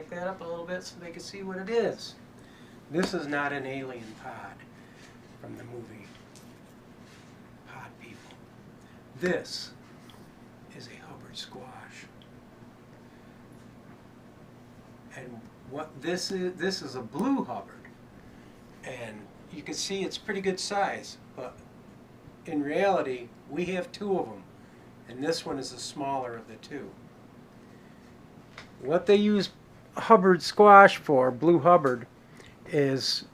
back that up a little bit so they can see what it is. This is not an alien pod from the movie Pod People. This is a Hubbard squash. And what this is a blue Hubbard. And you can see it's pretty good size, but in reality, we have two of them. And this one is the smaller of the two. What they use Hubbard squash for, blue Hubbard, is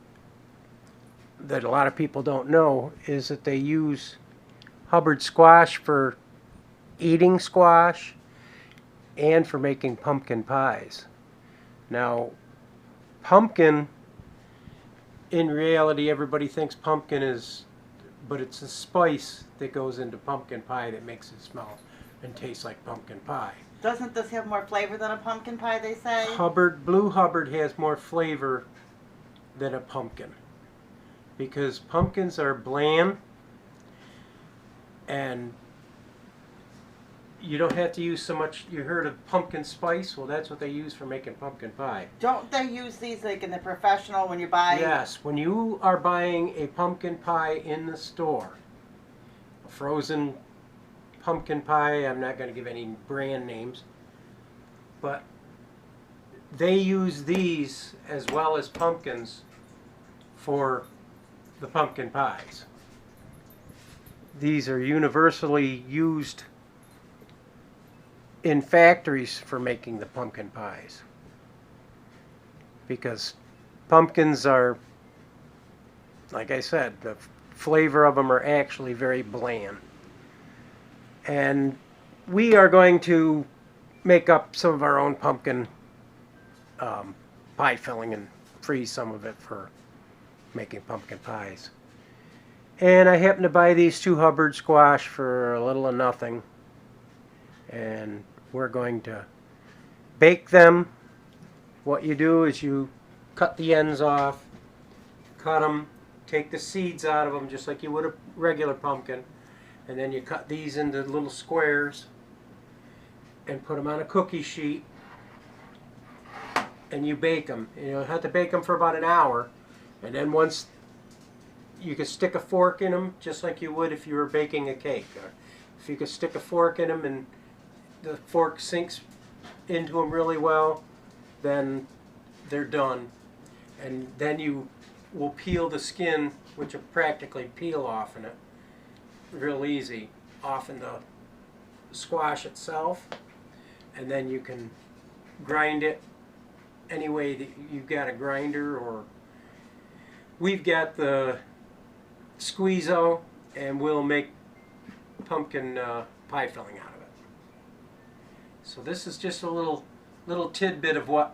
that a lot of people don't know is that they use Hubbard squash for eating squash and for making pumpkin pies. Now, pumpkin, in reality, everybody thinks pumpkin is, but it's a spice that goes into pumpkin pie that makes it smell and taste like pumpkin pie. Doesn't this have more flavor than a pumpkin pie, they say? Blue Hubbard has more flavor than a pumpkin because pumpkins are bland and you don't have to use so much. You heard of pumpkin spice? Well, that's what they use for making pumpkin pie. Don't they use these like in the professional when you buy? Yes, when you are buying a pumpkin pie in the store, a frozen pumpkin pie, I'm not going to give any brand names, but they use these as well as pumpkins for the pumpkin pies. These are universally used in factories for making the pumpkin pies because pumpkins are, like I said, the flavor of them are actually very bland. And we are going to make up some of our own pumpkin pie filling and freeze some of it for making pumpkin pies. And I happen to buy these two Hubbard squash for a little of nothing. And we're going to bake them. What you do is you cut the ends off, cut them, take the seeds out of them just like you would a regular pumpkin. And then you cut these into little squares and put them on a cookie sheet and you bake them. You'll have to bake them for about an hour, and then once you can stick a fork in them just like you would if you were baking a cake. Or if you could stick a fork in them and the fork sinks into them really well, then they're done. And then you will peel the skin, which will practically peel off in it real easy off in the squash itself, and then you can grind it any way that you've got a grinder, or we've got the Squeezo, and we'll make pumpkin pie filling out of it. So this is just a little tidbit of what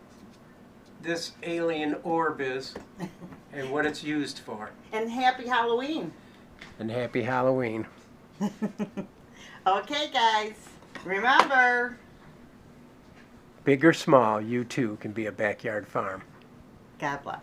this alien orb is and what it's used for. And happy Halloween. And happy Halloween. Okay, guys. Remember, Big or small, you too can be a backyard farm. God bless.